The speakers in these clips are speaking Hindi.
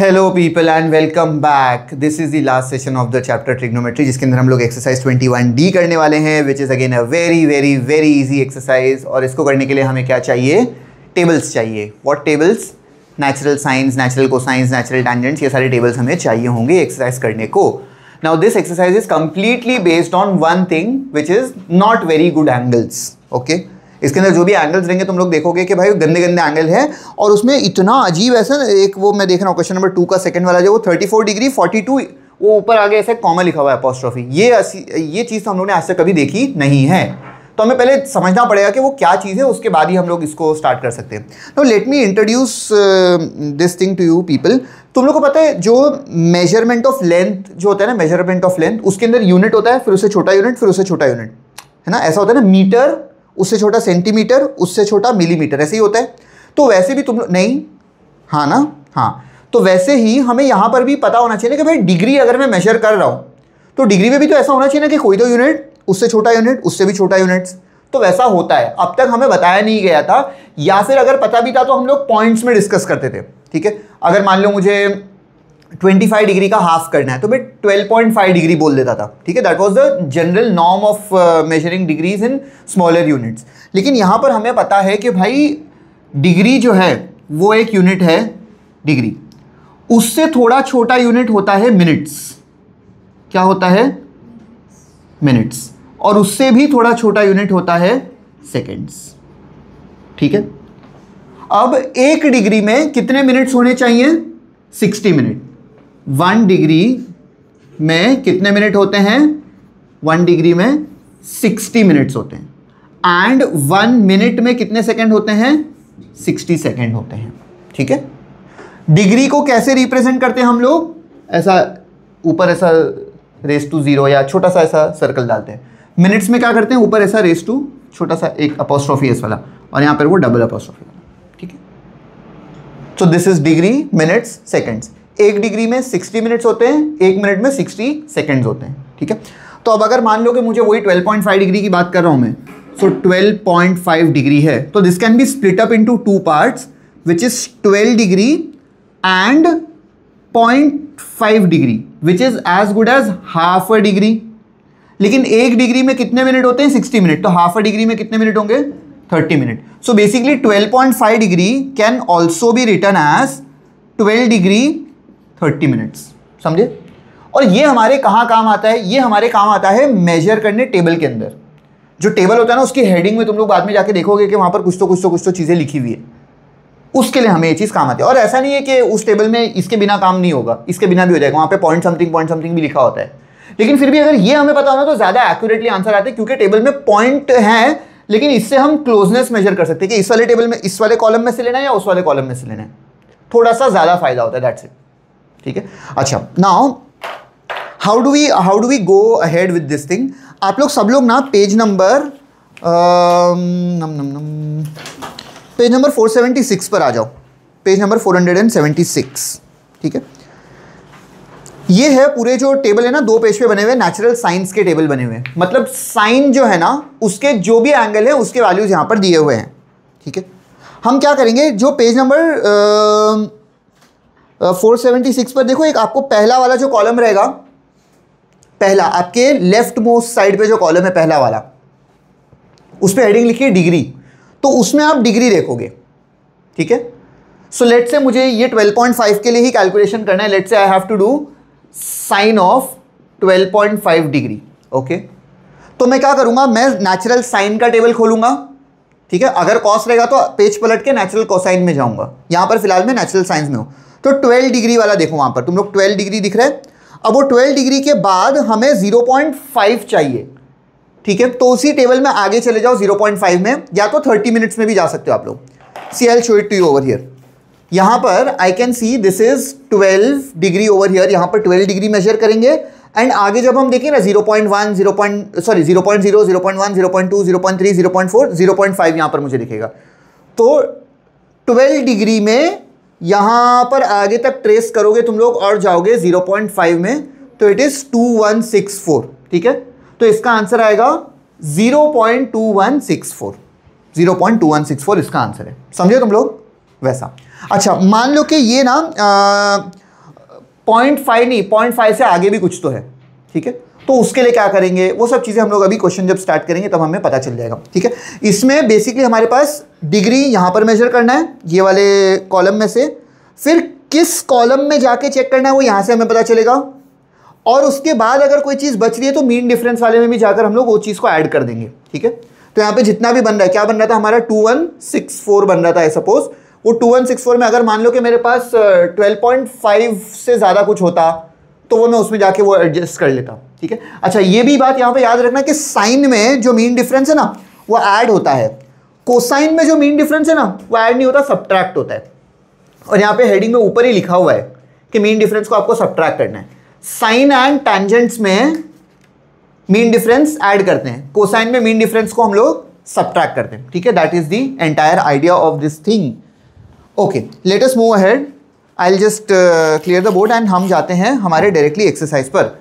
Hello people and welcome back. This is the last session of the chapter trigonometry, जिसके अंदर हम लोग एक्सरसाइज 21D करने वाले हैं, which is again a very very very easy exercise. और इसको करने के लिए हमें क्या चाहिए? टेबल्स चाहिए। What tables? Natural science, natural cosines, natural tangents, ये सारे टेबल्स हमें चाहिए होंगे एक्सरसाइज करने को। Now this exercise is completely based on one thing which is not very good angles. Okay, इसके अंदर जो भी एंगल्स रहेंगे तुम लोग देखोगे कि भाई गंदे गंदे एंगल है, और उसमें इतना अजीब ऐसा एक वो मैं देख रहा हूँ क्वेश्चन नंबर 2 का सेकंड वाला जो वो 34 डिग्री 42 वो ऊपर आगे ऐसे कॉमा लिखा हुआ है अपॉस्ट्रोफी। ये चीज़ तो हम लोग ने आज तक कभी देखी नहीं है, तो हमें पहले समझना पड़ेगा कि वो क्या चीज़ है, उसके बाद ही हम लोग इसको स्टार्ट कर सकते हैं। Now let me introduce this thing to you people. तुम लोग को पता है जो मेजरमेंट ऑफ लेंथ जो होता है ना, मेजरमेंट ऑफ लेंथ, उसके अंदर यूनिट होता है, फिर उससे छोटा यूनिट, फिर उससे छोटा यूनिट, है ना? ऐसा होता है ना, मीटर, उससे छोटा सेंटीमीटर, उससे छोटा मिलीमीटर, ऐसे ही होता है। तो वैसे भी तुम नहीं, हाँ ना, हाँ, तो वैसे ही हमें यहाँ पर भी पता होना चाहिए कि भाई डिग्री अगर मैं मेजर कर रहा हूँ तो डिग्री में भी तो ऐसा होना चाहिए ना कि कोई तो यूनिट, उससे छोटा यूनिट, उससे भी छोटा यूनिट्स, तो वैसा होता है। अब तक हमें बताया नहीं गया था, या फिर अगर पता भी था तो हम लोग पॉइंट्स में डिस्कस करते थे। ठीक है, अगर मान लो मुझे 25 डिग्री का हाफ करना है तो मैं 12.5 डिग्री बोल देता था। ठीक है, that was the general norm of measuring degrees in smaller units. लेकिन यहाँ पर हमें पता है कि भाई डिग्री जो है वो एक यूनिट है डिग्री, उससे थोड़ा छोटा यूनिट होता है मिनट्स। क्या होता है? मिनट्स। और उससे भी थोड़ा छोटा यूनिट होता है सेकेंड्स। ठीक है, अब 1 डिग्री में कितने मिनट्स होने चाहिए? 60 मिनट। 1 डिग्री में कितने मिनट होते हैं? 1 डिग्री में 60 मिनट्स होते हैं। एंड 1 मिनट में कितने सेकंड होते हैं? 60 सेकंड होते हैं। ठीक है, डिग्री को कैसे रिप्रेजेंट करते हैं हम लोग? ऐसा ऊपर ऐसा रेस टू 0 या छोटा सा ऐसा सर्कल डालते हैं। मिनट्स में क्या करते हैं? ऊपर ऐसा रेस टू छोटा सा एक अपॉस्ट्रोफी एस वाला, और यहाँ पर वो डबल अपॉस्ट्रोफी वाला। ठीक है, तो this is degree, minutes, seconds. 1 degree में 60 मिनट्स होते हैं, 1 मिनट में 60 सेकंड्स होते हैं। ठीक है, तो अब अगर मान लो कि मुझे वही 12.5 डिग्री की बात कर रहा हूं मैं, सो 12.5 डिग्री है, तो this can be split up into 2 parts which is 12 degree and 0.5 degree which is as good as half a degree. लेकिन 1 डिग्री में कितने मिनट होते हैं? 60 मिनट। तो हाफ अ डिग्री में कितने मिनट होंगे? 30 minute. So basically 12.5 degree can also be written as 12 degree 30 minutes. समझे? और ये हमारे कहाँ काम आता है? ये हमारे काम आता है मेजर करने टेबल के अंदर। जो टेबल होता है ना, उसकी हेडिंग में तुम लोग बाद में जाके देखोगे कि वहाँ पर कुछ तो चीज़ें लिखी हुई है, उसके लिए हमें ये चीज़ काम आती है। और ऐसा नहीं है कि उस टेबल में इसके बिना काम नहीं होगा, इसके बिना भी हो जाएगा, वहाँ पे पॉइंट समथिंग भी लिखा होता है। लेकिन फिर भी अगर ये हमें पता होना तो ज़्यादा एक्यूरेटली आंसर आते हैं, क्योंकि टेबल में पॉइंट है, लेकिन इससे हम क्लोजनेस मेजर कर सकते हैं कि इस वाले टेबल में इस वाले कॉलम में से लेना है या उस वाले कॉलम में से लेना है। थोड़ा सा ज़्यादा फायदा होता है, दैट्स इट। ठीक है, अच्छा, now how do we go ahead with this thing? आप लोग सब लोग ना पेज नंबर 476 पर आ जाओ। Page number 476। ठीक है, ये है पूरे जो टेबल है ना, 2 पेज पे बने हुए नेचुरल साइंस के टेबल बने हुए हैं। मतलब साइन जो है ना, उसके जो भी एंगल है उसके वैल्यूज यहाँ पर दिए हुए हैं। ठीक है, हम क्या करेंगे, जो पेज नंबर 476 पर देखो, एक आपको पहला वाला जो कॉलम रहेगा, पहला आपके लेफ्ट मोस्ट साइड पे जो कॉलम है पहला वाला, उस पर हेडिंग लिखिए डिग्री, तो उसमें आप डिग्री देखोगे। ठीक है, सो लेट से मुझे ये 12.5 के लिए ही कैलकुलेशन करना है। Let's say I have to do sine of 12.5 degree. Okay, तो मैं क्या करूंगा, मैं नेचुरल साइन का टेबल खोलूंगा। ठीक है, अगर कॉस रहेगा तो पेज पलट के नेचुरल कोसाइन में जाऊंगा। यहां पर फिलहाल मैं नेचुरल साइंस में हूं, तो 12 डिग्री वाला देखो, वहां पर तुम लोग 12 डिग्री दिख रहा है। अब वो 12 डिग्री के बाद हमें 0.5 चाहिए। ठीक है, तो उसी टेबल में आगे चले जाओ 0.5 में, या तो 30 मिनट्स में भी जा सकते हो आप लोग। See I will show it to you over here. यहाँ पर I can see this is 12 degree over here. यहाँ पर 12 डिग्री मेजर करेंगे, एंड आगे जब हम देखें ना 0.1 0.0 0.1 0.2 0.3 0.4 0.5 यहाँ पर मुझे दिखेगा। तो 12 डिग्री में यहाँ पर आगे तक ट्रेस करोगे तुम लोग और जाओगे 0.5 में, तो इट इज 2164। ठीक है, तो इसका आंसर आएगा 0.2164। 0.2164 इसका आंसर है। समझे तुम लोग? वैसा। अच्छा, मान लो कि ये ना 0.5 नहीं, 0.5 से आगे भी कुछ तो है, ठीक है। तो उसके लिए क्या करेंगे, वो सब चीज़ें हम लोग अभी क्वेश्चन जब स्टार्ट करेंगे तब हमें पता चल जाएगा, ठीक है। इसमें बेसिकली हमारे पास डिग्री यहाँ पर मेजर करना है ये वाले कॉलम में से, फिर किस कॉलम में जाके चेक करना है वो यहाँ से हमें पता चलेगा, और उसके बाद अगर कोई चीज़ बच रही है तो मीन डिफरेंस वाले में भी जाकर हम लोग वो चीज़ को ऐड कर देंगे, ठीक है। तो यहाँ पे जितना भी बन रहा है, क्या बन रहा था हमारा 2164 बन रहा था, सपोज वो 2164 में अगर मान लो कि मेरे पास 12.5 से ज़्यादा कुछ होता तो वो मैं उसमें जाके वो एडजस्ट कर लेता, ठीक है। अच्छा ये भी बात यहाँ पे याद रखना कि साइन में जो मीन डिफरेंस है ना वो ऐड होता है, कोसाइन में जो मीन डिफरेंस है ना वो ऐड नहीं होता, सब्ट्रैक्ट होता है। और यहाँ पे हेडिंग में ऊपर ही लिखा हुआ है कि मीन डिफरेंस को आपको सब्ट्रैक्ट करना है। साइन एंड टैंजेंट्स में मीन डिफरेंस ऐड करते हैं, कोसाइन में मीन डिफरेंस को हम लोग सब्ट्रैक्ट करते हैं, ठीक है। That is the entire idea of this thing. Okay, late us move ahead, I will just clear the board and हम जाते हैं हमारे डायरेक्टली एक्सरसाइज पर।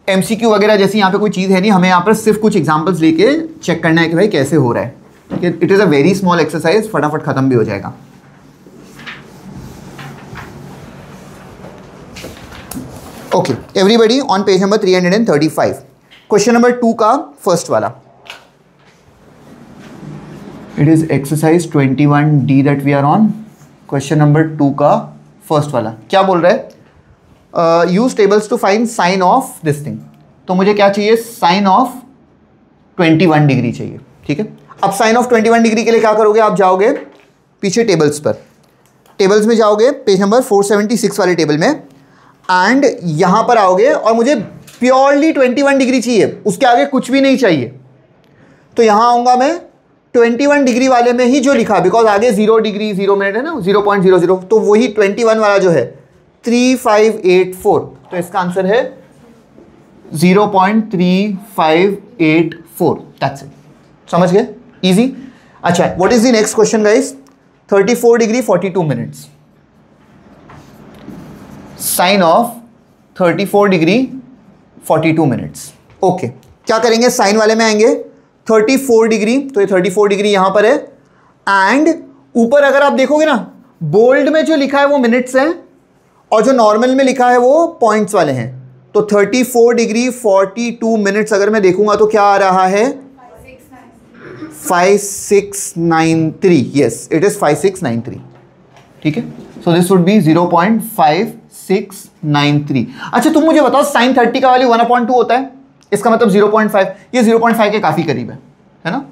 एमसीक्यू वगैरह जैसी यहाँ पे कोई चीज़ है नहीं, हमें यहाँ पर सिर्फ कुछ एग्जांपल्स लेके चेक करना है कि भाई कैसे हो रहा है, ठीक है। It is a very small exercise, फटाफट खत्म भी हो जाएगा। Okay everybody on page number 335, question number 2 का फर्स्ट वाला। It is exercise 21D that we are on. Question number 2 का फर्स्ट वाला क्या बोल रहा है, use tables to find sine of this thing. तो मुझे क्या चाहिए, साइन ऑफ 21 डिग्री चाहिए, ठीक है। अब साइन ऑफ 21 डिग्री के लिए क्या करोगे, आप जाओगे पीछे टेबल्स पर, टेबल्स में जाओगे पेज नंबर 476 वाले टेबल में, एंड यहां पर आओगे और मुझे प्योरली 21 डिग्री चाहिए, उसके आगे कुछ भी नहीं चाहिए। तो यहां आऊंगा मैं 21 डिग्री वाले में ही जो लिखा, बिकॉज आगे 0 डिग्री 0 मिनट है ना, 0.00, तो वही 21 वाला जो है 3584, तो इसका आंसर है 0.3584। दैट्स इट, समझ गए, इजी। अच्छा what is the next question guys, 34 degree 42 minutes, sine of 34 degree 42 minutes. Okay, क्या करेंगे, साइन वाले में आएंगे 34 डिग्री, तो ये 34 डिग्री यहां पर है, एंड ऊपर अगर आप देखोगे ना बोल्ड में जो लिखा है वो मिनट्स है और जो नॉर्मल में लिखा है वो पॉइंट्स वाले हैं। तो 34 डिग्री 42 मिनट्स अगर मैं देखूंगा तो क्या आ रहा है, 5693, यस इट इज 5693, ठीक है। So this would be 0.5693। अच्छा तुम मुझे बताओ साइन 30 का वैल्यू 1/2 होता है, इसका मतलब 0.5, ये 0.5 के काफी करीब है ना,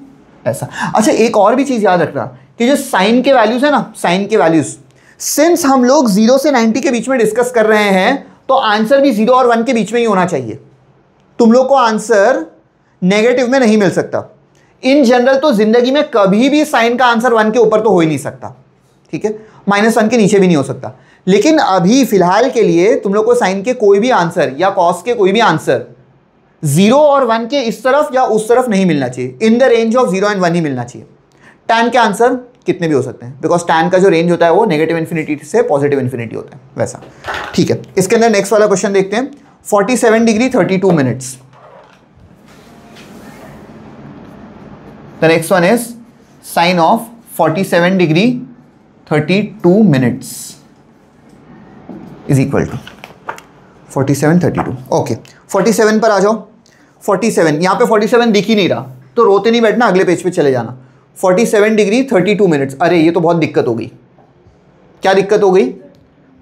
ऐसा। अच्छा एक और भी चीज याद रखना कि जो साइन के वैल्यूज है ना, साइन के वैल्यूज, सिंस हम लोग 0 से 90 के बीच में डिस्कस कर रहे हैं तो आंसर भी 0 और 1 के बीच में ही होना चाहिए। तुम लोग को आंसर नेगेटिव में नहीं मिल सकता। इन जनरल तो जिंदगी में कभी भी साइन का आंसर 1 के ऊपर तो हो ही नहीं सकता, ठीक है, -1 के नीचे भी नहीं हो सकता। लेकिन अभी फिलहाल के लिए तुम लोग को साइन के कोई भी आंसर या कॉस के कोई भी आंसर 0 और 1 के इस तरफ या उस तरफ नहीं मिलना चाहिए, in the range of 0 and 1 ही मिलना चाहिए। टैन के आंसर कितने भी हो सकते हैं, बिकॉज टैन का जो रेंज होता है वो नेगेटिव इन्फिनिटी से पॉजिटिव इन्फिनिटी होता है, वैसा, ठीक है। इसके अंदर नेक्स्ट वाला क्वेश्चन देखते हैं, 47 degree 32 minutes. The next one is sine of 47 degree 32 minutes is equal to 47 32। Okay 47 पर आ जाओ। 47 यहाँ पे 47 दिख ही नहीं रहा तो रोते नहीं बैठना, अगले पेज पे चले जाना। 47 डिग्री 32 मिनट्स, अरे ये तो बहुत दिक्कत हो गई। क्या दिक्कत हो गई,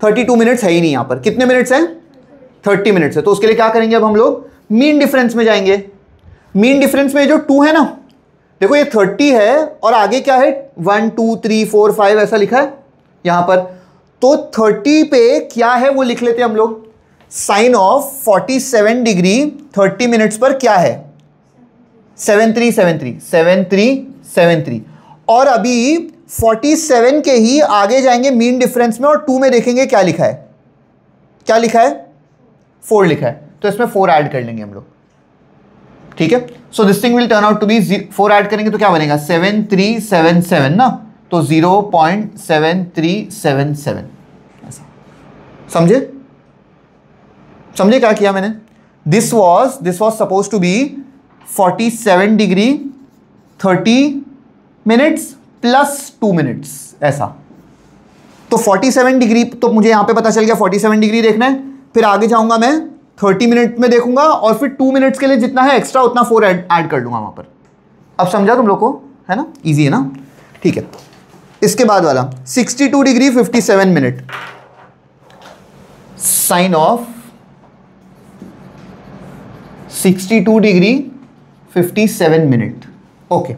32 मिनट्स है ही नहीं यहाँ पर। कितने मिनट्स हैं, 30 मिनट्स है। तो उसके लिए क्या करेंगे, अब हम लोग मीन डिफरेंस में जाएंगे। मीन डिफरेंस में जो 2 है ना, देखो ये 30 है और आगे क्या है 1 2 3 4 5 ऐसा लिखा है यहाँ पर। तो 30 पे क्या है वो लिख लेते हैं हम लोग। साइन ऑफ 47 डिग्री 30 मिनट्स पर क्या है, 7373। और अभी 47 के ही आगे जाएंगे मीन डिफरेंस में और 2 में देखेंगे क्या लिखा है, क्या लिखा है 4 लिखा है, तो इसमें 4 ऐड कर लेंगे हम लोग, ठीक है। So this thing will turn out to be 4 add करेंगे तो क्या बनेगा 7377 ना, तो 0.7377 ऐसा। समझे समझे क्या किया मैंने। This was suppose to be 47 degree 30 minutes plus 2 minutes ऐसा। तो 47 डिग्री तो मुझे यहां पे पता चल गया 47 डिग्री देखना है, फिर आगे जाऊंगा मैं 30 मिनट में देखूंगा, और फिर 2 मिनट्स के लिए जितना है एक्स्ट्रा उतना 4 ऐड कर लूंगा वहां पर। अब समझा तुम लोग को, है ना? इजी है ना? ठीक है। इसके बाद वाला 62 degree 57 minute, sine of 62 degree 57 minute. Okay,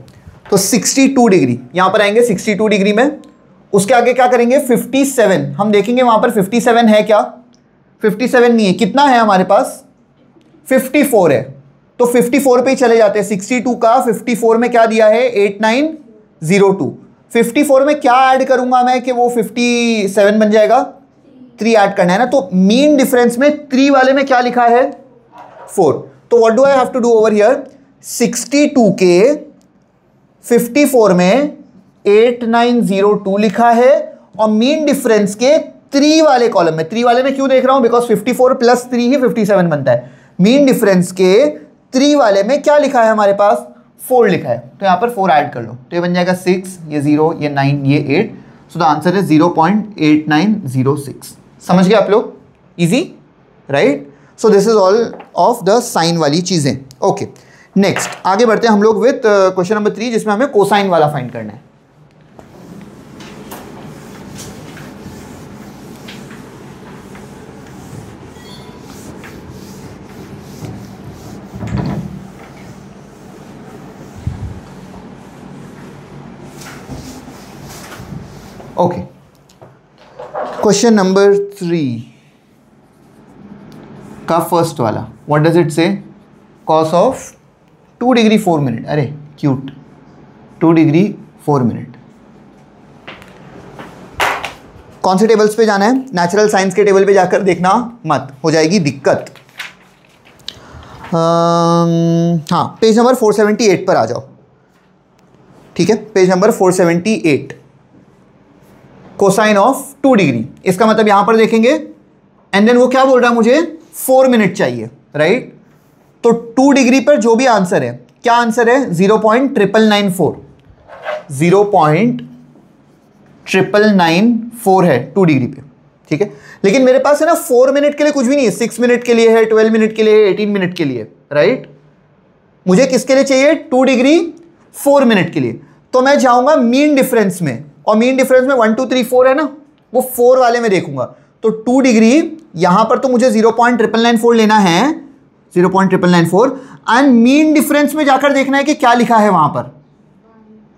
तो 62 डिग्री यहां पर आएंगे 62 डिग्री में, उसके आगे क्या करेंगे 57, हम देखेंगे वहां पर 57 है क्या? 57 नहीं है, कितना है हमारे पास? 54 है, तो 54 पे ही चले जाते हैं। 62 का 54 में क्या दिया है? 8902। 54 में क्या ऐड करूंगा मैं कि वो 57 बन जाएगा? 3 ऐड करना है ना, तो मीन डिफरेंस में 3 वाले में क्या लिखा है? 4। तो what do I have to do over here? 62 के 54 में 8902 लिखा है, और मीन डिफरेंस के 3 वाले कॉलम में, 3 वाले में क्यों देख रहा हूं? बिकॉज 54 प्लस 3 ही 57 बनता है। मीन डिफरेंस के 3 वाले में क्या लिखा है हमारे पास? 4 लिखा है, तो यहां पर 4 ऐड कर लो, तो ये बन जाएगा 6, ये 0, ये 9, ये 8। So the answer is 0.8906। समझ गए आप लोग? Easy, right? So this is all of the sine वाली चीजें। ओके, नेक्स्ट आगे बढ़ते हैं हम लोग विथ क्वेश्चन नंबर 3, जिसमें हमें कोसाइन वाला फाइंड करना है। ओके, क्वेश्चन नंबर 3 का फर्स्ट वाला, व्हाट डज इट से? Cos of 2 degree 4 minute. अरे क्यूट, 2 डिग्री 4 मिनट। कौन से टेबल्स पे जाना है? नेचुरल साइंस के टेबल पे जाकर देखना मत, हो जाएगी दिक्कत। हाँ, पेज नंबर 478 पर आ जाओ। ठीक है, page number 478, cosine of 2 degree. इसका मतलब यहां पर देखेंगे, एंड देन वो क्या बोल रहा है? मुझे 4 मिनट चाहिए, राइट? तो 2 डिग्री पर जो भी आंसर है, क्या आंसर है? 0.994, 0.994 है 2 डिग्री पे। ठीक है, लेकिन मेरे पास है ना 4 मिनट के लिए कुछ भी नहीं है, 6 मिनट के लिए है, 12 मिनट के लिए है, 18 मिनट के लिए, राइट? मुझे किसके लिए चाहिए? 2 डिग्री 4 मिनट के लिए। तो मैं जाऊंगा मीन डिफरेंस में, और मीन डिफरेंस में 1 2 3 4 है ना, वो 4 वाले में देखूंगा। तो 2 डिग्री यहां पर तो मुझे 0.994 लेना है, 0.994, एंड मीन डिफरेंस में जाकर देखना है कि क्या लिखा है वहां पर?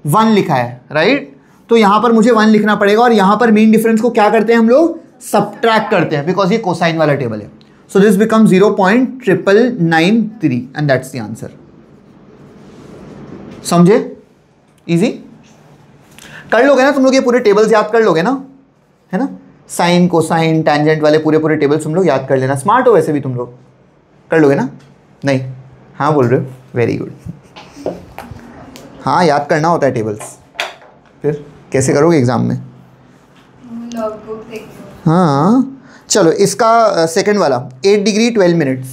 1 लिखा है, राइट? तो यहां पर मुझे 1 लिखना पड़ेगा, और यहां पर मीन डिफरेंस को क्या करते हैं हम लोग? सबट्रैक्ट करते हैं, बिकॉज ये कोसाइन वाला टेबल है। So this become 0.993 and that's the answer. समझे? इजी कर लोगे ना तुम लोग? ये पूरे टेबल्स याद कर लोगे ना, है ना? साइन, कोसाइन, टैंजेंट वाले पूरे टेबल्स तुम लोग याद कर लेना। स्मार्ट हो वैसे भी तुम लोग, कर लोगे ना? नहीं, हाँ बोल रहे हो, वेरी गुड। हाँ, याद करना होता है टेबल्स, फिर कैसे करोगे एग्जाम में? हाँ चलो, इसका सेकंड वाला 8 degree 12 minutes,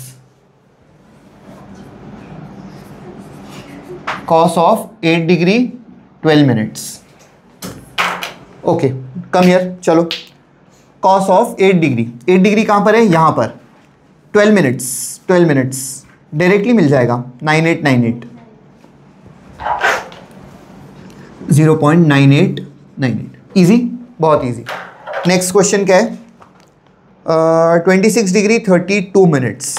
cos of 8 degree 12 minutes. Okay, come here, चलो। कॉस ऑफ 8 डिग्री, 8 डिग्री कहाँ पर है? यहाँ पर। 12 मिनट्स, 12 मिनट्स डायरेक्टली मिल जाएगा, 9898, 0.9898। इजी, बहुत इजी। नेक्स्ट क्वेश्चन क्या है? 26 degree 32 minutes,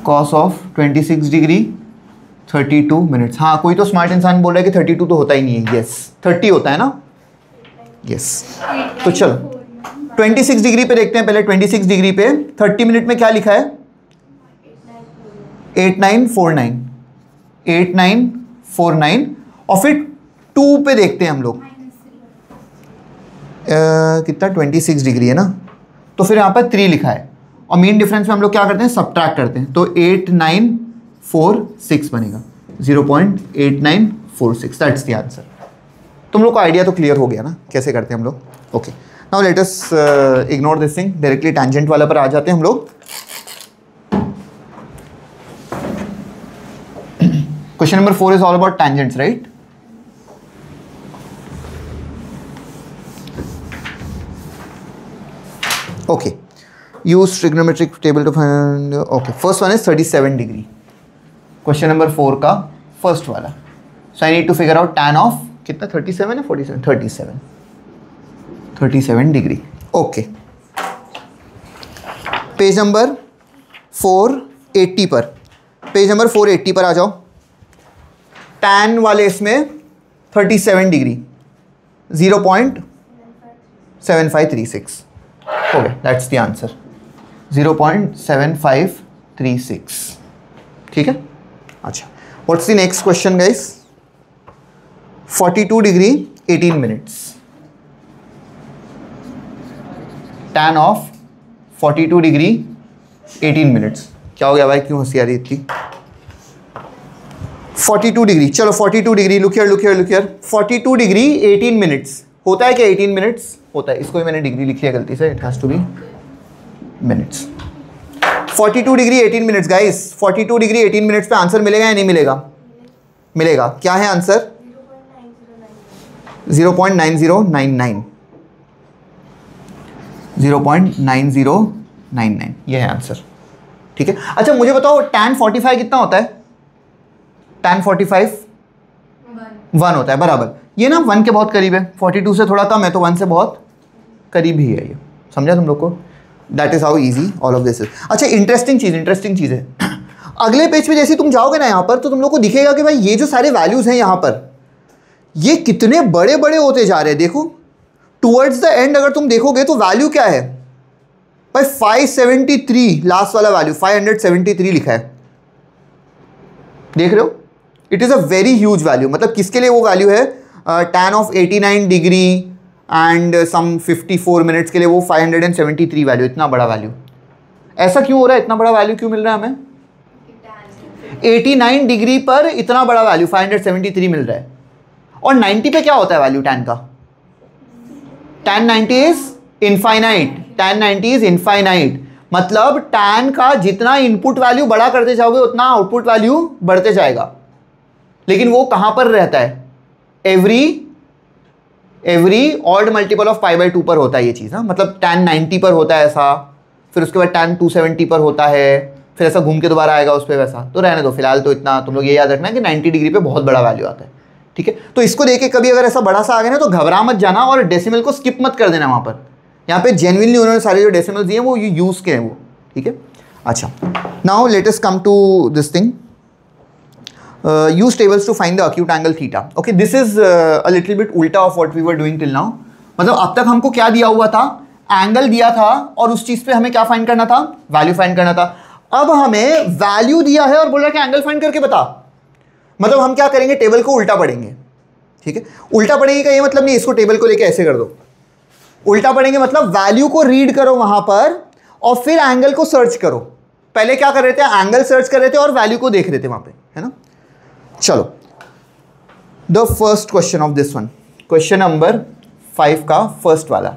cos of 26 degree 32 minutes. हाँ, कोई तो स्मार्ट इंसान बोल रहा है कि 32 तो होता ही नहीं है। यस, 30 होता है ना? यस। तो चलो 26 डिग्री पे देखते हैं पहले। 26 डिग्री पे 30 मिनट में क्या लिखा है? 8949, 8949। और फिर 2 पे देखते हैं हम लोग, कितना? 26 डिग्री है ना, तो फिर यहाँ पर 3 लिखा है, और मीन डिफरेंस में हम लोग क्या करते हैं? सबट्रैक्ट करते हैं, तो 8946 बनेगा, 0.8946। That's the answer. तुम लोग को आइडिया तो क्लियर हो गया ना कैसे करते हैं हम लोग? Okay, now let us ignore this thing, directly tangent वाला पर आ जाते हैं हम लोग। Question number 4 is all about tangents, right? Okay, use trigonometric table to find, okay first one is 37 degree, question number 4 का फर्स्ट वाला। So I need to figure out tan of कितना, 37 है 47, 37 डिग्री। ओके, पेज नंबर 480 पर, पेज नंबर 480 पर आ जाओ। tan वाले इसमें 37 डिग्री 0.7536 हो गया, दैट्स द आंसर 0.7536। ठीक है, अच्छा what's the next question guys? 42 degree 18 minutes, tan of 42 degree 18 minutes. क्या हो गया भाई, क्यों हंसी आ रही इतनी? 42 डिग्री, चलो 42 degree, look here 42 degree 18 minutes होता है क्या? 18 मिनट्स होता है, इसको भी मैंने डिग्री लिख लिया गलती से, it has to be minutes. 42 degree 18 minutes guys, 42 degree 18 minutes पे आंसर मिलेगा या नहीं मिलेगा? मिलेगा। क्या है आंसर? 0.9099, 0.9099 ये है आंसर। ठीक है, अच्छा मुझे बताओ tan 45 कितना होता है? tan 45 1 होता है, बराबर। ये ना 1 के बहुत करीब है, 42 से थोड़ा कम है तो 1 से बहुत करीब ही है ये, समझा तुम लोग को? That is how easy all of this is. अच्छा इंटरेस्टिंग चीज़ है, अगले पेज पे जैसे तुम जाओगे ना यहाँ पर तो तुम लोग को दिखेगा कि भाई ये जो सारे वैल्यूज हैं यहाँ पर ये कितने बड़े बड़े होते जा रहे हैं। देखो टुवर्ड्स द एंड अगर तुम देखोगे तो वैल्यू क्या है भाई, 573, लास्ट वाला वैल्यू 573 लिखा है, देख रहे हो? It is a very huge value. मतलब किसके लिए वो वैल्यू है? tan of 89 degree and some 54 minutes के लिए वो 573 वैल्यू, इतना बड़ा वैल्यू। ऐसा क्यों हो रहा है, इतना बड़ा वैल्यू क्यों मिल रहा है हमें? 89 डिग्री पर इतना बड़ा वैल्यू 573 मिल रहा है। और 90 पे क्या होता है वैल्यू tan का? tan 90 is infinite, tan 90 is infinite. मतलब tan का जितना इनपुट वैल्यू बड़ा करते जाओगे उतना आउटपुट वैल्यू बढ़ते जाएगा। लेकिन वो कहां पर रहता है? एवरी ऑड मल्टीपल ऑफ π/2 पर होता है ये चीज़। मतलब tan 90 पर होता है ऐसा, फिर उसके बाद tan 270 पर होता है, फिर ऐसा घूम के दोबारा आएगा उस पर वैसा। तो रहने दो फिलहाल, तो इतना तुम लोग ये याद रखना कि 90 डिग्री पे बहुत बड़ा वैल्यू आता है। ठीक है, तो इसको देख के कभी अगर ऐसा बड़ा सा आ गया ना तो घबरा मत जाना और डेसिमल को स्किप मत कर देना वहाँ पर। यहाँ पे जेन्युइनली उन्होंने सारे जो डेसिमल्स दिए हैं वो यूज़ किए हैं वो। ठीक है, अच्छा now let us come to this thing, use tables to find the acute angle theta. Okay, this is a little bit ulta of what we were doing till now. मतलब अब तक हमको क्या दिया हुआ था? एंगल दिया था और उस चीज़ पे हमें क्या फाइंड करना था? वैल्यू फाइंड करना था। अब हमें वैल्यू दिया है और बोल रहा है कि एंगल फाइंड करके बता। मतलब हम क्या करेंगे? टेबल को उल्टा पढ़ेंगे। ठीक है, उल्टा पढ़ेंगे का ये मतलब नहीं इसको टेबल को लेके ऐसे कर दो। उल्टा पढ़ेंगे मतलब वैल्यू को रीड करो वहां पर और फिर एंगल को सर्च करो। पहले क्या कर रहे थे? एंगल सर्च कर रहे थे और वैल्यू को देख रहे थे वहां पे, है ना? चलो the first question of this one, question number 5 का फर्स्ट वाला,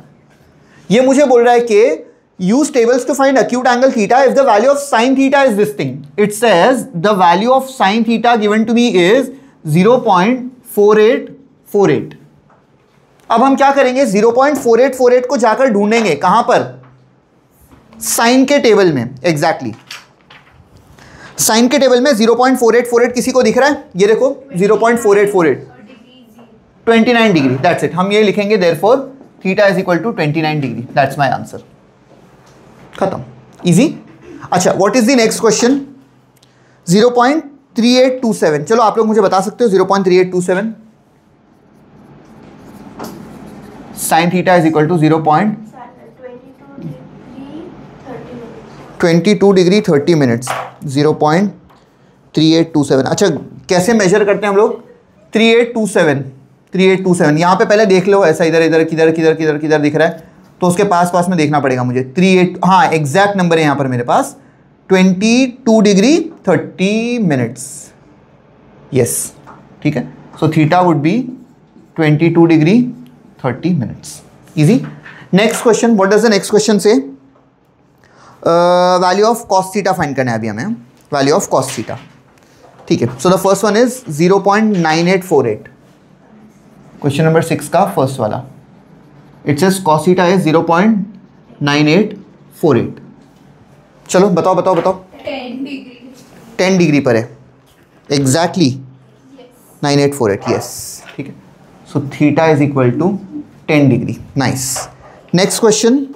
ये मुझे बोल रहा है कि use tables to find acute angle theta if the value of sin theta is this thing. It says the value of sin theta given to me is 0.4848. अब हम क्या करेंगे? 0.4848 को जाकर ढूंढेंगे कहां पर? साइन के टेबल में। एग्जैक्टली साइन के टेबल में 0.4848 किसी को दिख रहा है? ये देखो 0.4848, 29 डिग्री, दैट्स इट। हम ये लिखेंगे therefore theta is equal to 29 degree, that's my answer. खत्म, इजी। अच्छा what is the next question? 0.3827। चलो आप लोग मुझे बता सकते हो 0.3827 sine theta is equal to 22 degree 30 minutes, 0.3827। अच्छा कैसे मेजर करते हैं हम लोग? 3827 यहाँ पे पहले देख लो, ऐसा इधर इधर किधर किधर किधर किधर दिख रहा है तो उसके पास पास में देखना पड़ेगा मुझे। 38, हाँ एग्जैक्ट नंबर है यहाँ पर मेरे पास, 22 डिग्री 30 मिनट्स। यस ठीक है, so theta would be 22 degree 30 minutes. Easy. Next question, what does the next question say? Value of cos theta find करना है अभी हमें, वैल्यू ऑफ कॉस थीटा। ठीक है, so the first one is 0.9848, question number 6 का फर्स्ट वाला। It says cos theta is 0.9848 48। चलो बताओ बताओ बताओ। 10 डिग्री पर है एग्जैक्टली 9848, यस ठीक है। So theta is equal to 10 degree. Nice. Next question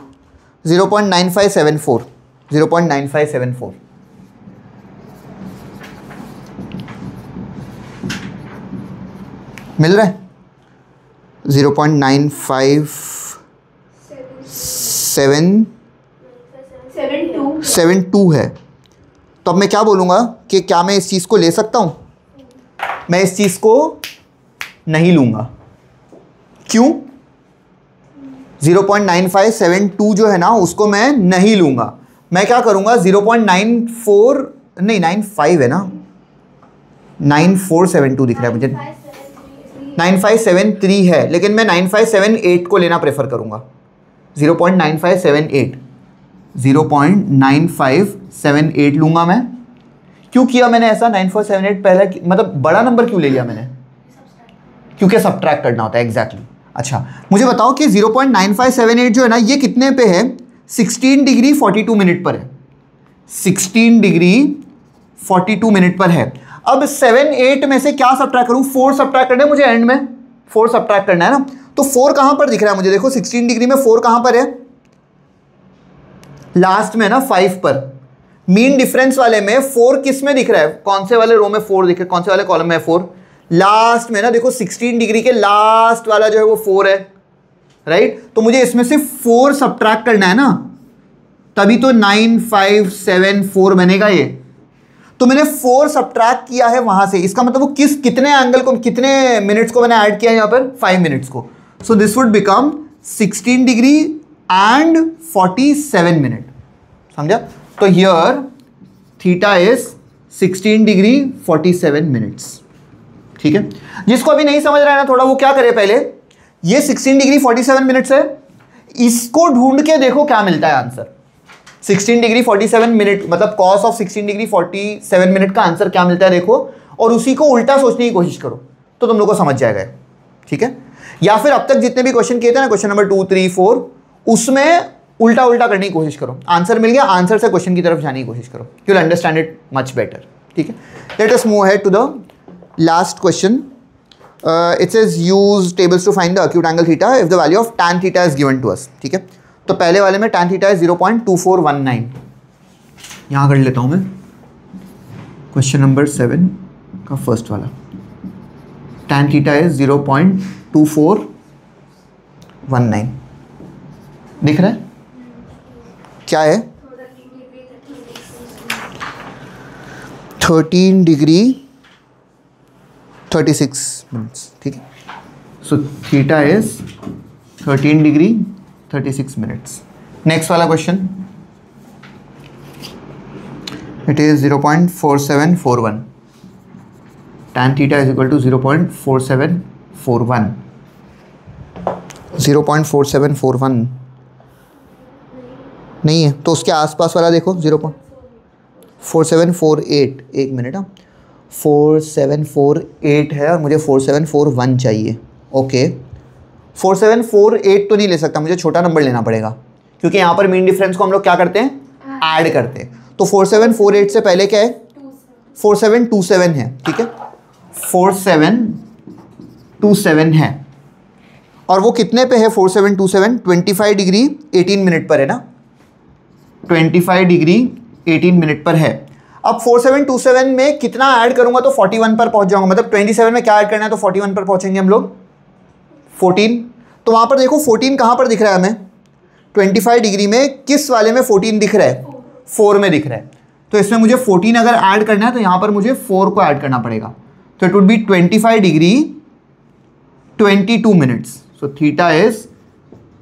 0.9574, 0.9574 मिल रहा है? 0.9572 है। तो अब मैं क्या बोलूँगा कि क्या मैं इस चीज़ को ले सकता हूँ? मैं इस चीज़ को नहीं लूँगा। क्यों? 0.9572 जो है ना उसको मैं नहीं लूँगा। मैं क्या करूँगा 0.94 नहीं 95 है ना, 9472 दिख रहा है मुझे, 9573 है, लेकिन मैं 9578 को लेना प्रेफर करूँगा। 0.9578 0.9578 लूँगा मैं। क्यों किया मैंने ऐसा? 9478 पहले मतलब बड़ा नंबर क्यों ले लिया मैंने? क्योंकि सब्ट्रैक्ट करना होता है एग्जैक्टली। अच्छा मुझे बताओ कि 0.9578 जो है ना ये कितने पे है? 16 डिग्री 42 मिनट पर है। 16 डिग्री 42 मिनट पर है। अब 7-8 में से क्या सब्ट्रैक्ट करूं? 4 सब्ट्रैक्ट करना है मुझे, एंड में 4 सब्ट्रैक्ट करना है ना। तो 4 कहां पर दिख रहा है मुझे? देखो 16 डिग्री में 4 कहां पर है? लास्ट में ना 5 पर। मीन डिफरेंस वाले में 4 किस में दिख रहा है? कौन से वाले रो में 4 दिख रहा है? कौन से वाले कॉलम में 4? लास्ट में ना। देखो 16 डिग्री के लास्ट वाला जो है वो 4 है, राइट? तो मुझे इसमें से 4 सब्ट्रैक्ट करना है ना, तभी तो 9574 बनेगा ये। तो मैंने 4 सब्ट्रैक्ट किया है वहां से। इसका मतलब वो कितने एंगल को, कितने मिनट्स को मैंने ऐड किया है यहाँ पर? 5 मिनट्स को। So this would become 16 degree and 47 minute. समझा? तो here theta is 16 degree 47 minutes. ठीक है, जिसको अभी नहीं समझ रहा है ना थोड़ा, वो क्या करे? पहले ये 16 डिग्री 47 मिनट्स है, इसको ढूंढ के देखो क्या मिलता है आंसर। 16 डिग्री 47 मिनट मतलब कॉस ऑफ 16 डिग्री 47 मिनट का आंसर क्या मिलता है देखो, और उसी को उल्टा सोचने की कोशिश करो तो तुम लोग को समझ जाएगा। ठीक है, या फिर अब तक जितने भी क्वेश्चन किए थे ना, क्वेश्चन नंबर 2, 3, 4, उसमें उल्टा उल्टा करने की कोशिश करो। आंसर मिल गया, आंसर से क्वेश्चन की तरफ जाने की कोशिश करो, you will understand it much better. ठीक है, let us move ahead to the last question. It says use tables to find the acute angle theta if the value of tan theta is given to us. ठीक है, तो पहले वाले में tan theta है 0.2419. यहाँ कर लेता हूँ मैं क्वेश्चन नंबर 7 का फर्स्ट वाला. tan theta है 0.2419. दिख रहा है क्या है? 13 डिग्री 36 मिनट्स. ठीक है, so theta is 13 degree 36 minutes. Next वाला question, it is 0.4741. tan theta is equal to 0.4741. 0.4741 नहीं है तो उसके आसपास वाला देखो 0.4748. एक मिनट, हाँ 4748 है और मुझे 4741 चाहिए. ओके, 4748 तो नहीं ले सकता, मुझे छोटा नंबर लेना पड़ेगा क्योंकि यहाँ पर मीन डिफरेंस को हम लोग क्या करते हैं? ऐड करते हैं. तो 4748 से पहले क्या है? 4727 है. ठीक है, 4727 है. और वो कितने पे है? 4727 25 डिग्री 18 मिनट पर है ना. 25 डिग्री 18 मिनट पर है. अब 4727 में कितना ऐड करूंगा तो 41 पर पहुंच जाऊंगा. मतलब 27 में क्या ऐड करना है तो 41 पर पहुंचेंगे हम लोग. 14, तो वहां पर देखो 14 कहां पर दिख रहा है हमें? 25 डिग्री में किस वाले में 14 दिख रहा है? 4 में दिख रहा है. तो इसमें मुझे 14 अगर ऐड करना है तो यहां पर मुझे 4 को ऐड करना पड़ेगा. तो it would be 25 degree 22 minutes. So theta is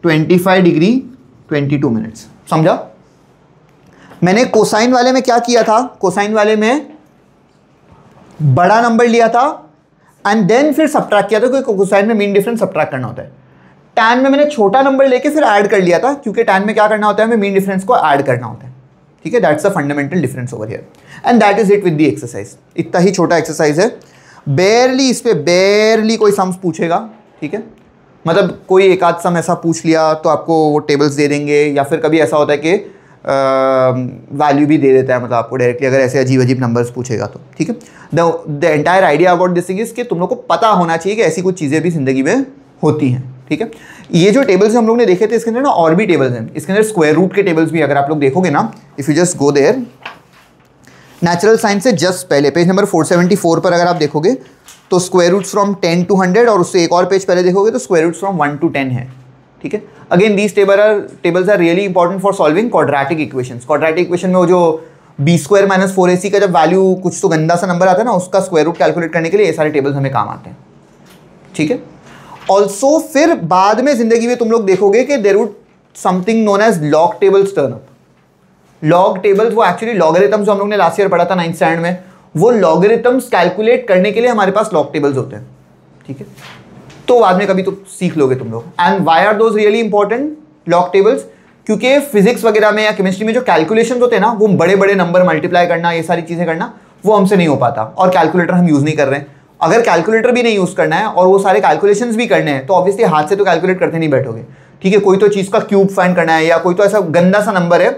25 degree 22 minutes. समझा? मैंने कोसाइन वाले में क्या किया था? कोसाइन वाले में बड़ा नंबर लिया था एंड देन फिर सब्ट्रैक्ट किया था, क्योंकि कोसाइन में मीन डिफरेंस सब्ट्रैक्ट करना होता है. टैन में मैंने छोटा नंबर लेके फिर ऐड कर लिया था, क्योंकि टैन में क्या करना होता है? हमें मीन डिफरेंस को ऐड करना होता है. ठीक है, that's the fundamental difference over here and that is it with the exercise. इतना ही छोटा एक्सरसाइज है, बेयरली इस पे बेयरली कोई सम्स पूछेगा. ठीक है, मतलब कोई एक आध सम ऐसा पूछ लिया तो आपको वो टेबल्स दे देंगे, या फिर कभी ऐसा होता है कि वैल्यू भी दे देता है, मतलब आपको डायरेक्टली अगर ऐसे अजीब अजीब नंबर्स पूछेगा तो, ठीक है। The entire idea about this thing is कि तुम लोग को पता होना चाहिए कि ऐसी कुछ चीज़ें भी जिंदगी में होती हैं, ठीक है। ये जो टेबल्स हम लोग ने देखे थे इसके अंदर ना और भी टेबल्स हैं, इसके अंदर स्क्वायर रूट के टेबल्स भी अगर आप लोग देखोगे ना, if you just go there, natural science से जस्ट पहले पेज नंबर 474 पर अगर आप देखोगे तो स्क्वायर रूट्स फ्रॉम 10 to 100, और उससे एक और पेज पहले देखोगे तो स्क्वायर रूट्स फ्रॉम 1 to 10 है, ठीक है। Again these tables are really important for solving quadratic equations. Quadratic equation में वो जो b² - 4ac का जब वैल्यू कुछ तो गंदा सा नंबर आता है ना, उसका स्क्वायर रूट कैलकुलेट करने के लिए ये सारे टेबल्स हमें काम आते हैं, ठीक है। ऑल्सो फिर बाद में जिंदगी में तुम लोग देखोगे कि there would something known as log tables turn up. Log tables वो एक्चुअली लॉगरिथम्स जो हम लोग ने लास्ट ईयर पढ़ा था 9th स्टैंडर्ड में, वो लॉगरिथम्स कैलकुलेट करने के लिए हमारे पास लॉग टेबल्स होते हैं, ठीक है। तो बाद में कभी तो सीख लोगे तुम लोग। And why are those really important log tables? क्योंकि फिजिक्स वगैरह में या केमिस्ट्री में जो कैलकुलेशन होते हैं ना, वो बड़े बड़े नंबर मल्टीप्लाई करना, ये सारी चीजें करना, वो हमसे नहीं हो पाता, और कैलकुलेटर हम यूज नहीं कर रहे हैं। अगर कैलकुलेटर भी नहीं यूज करना है और वो सारे कैलकुलेशंस भी करने हैं तो ऑब्वियसली हाथ से तो कैलकुलेट करते नहीं बैठोगे, ठीक है। कोई तो चीज का क्यूब फाइंड करना है, या कोई तो ऐसा गंदा सा नंबर है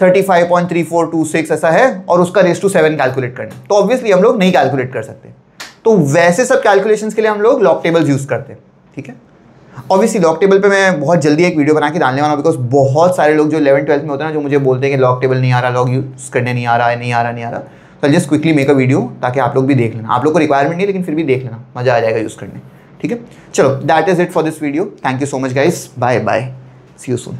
35.3426 ऐसा है और उसका रेस टू 7 कैलकुलेट करना है, तो ऑब्वियसली हम लोग नहीं कैलकुलेट कर सकते। तो वैसे सब कैलकुलेशंस के लिए हम लोग लॉग टेबल्स यूज करते हैं, ठीक है। ऑब्वियसली लॉग टेबल पे मैं बहुत जल्दी एक वीडियो बना के डालने वाला हूँ, बिकॉज बहुत सारे लोग जो 11th-12th में होते हैं ना, जो मुझे बोलते हैं कि लॉग टेबल नहीं आ रहा, लॉग यूज करने नहीं आ रहा है, तो just quickly make a video ताकि आप लोग भी देख लेना। आप लोग को रिक्वायरमेंट नहीं, लेकिन फिर भी देख लेना, मजा आ जाएगा यूज करने, ठीक है। चलो, that is it for this video. Thank you so much guys, bye bye, see you soon.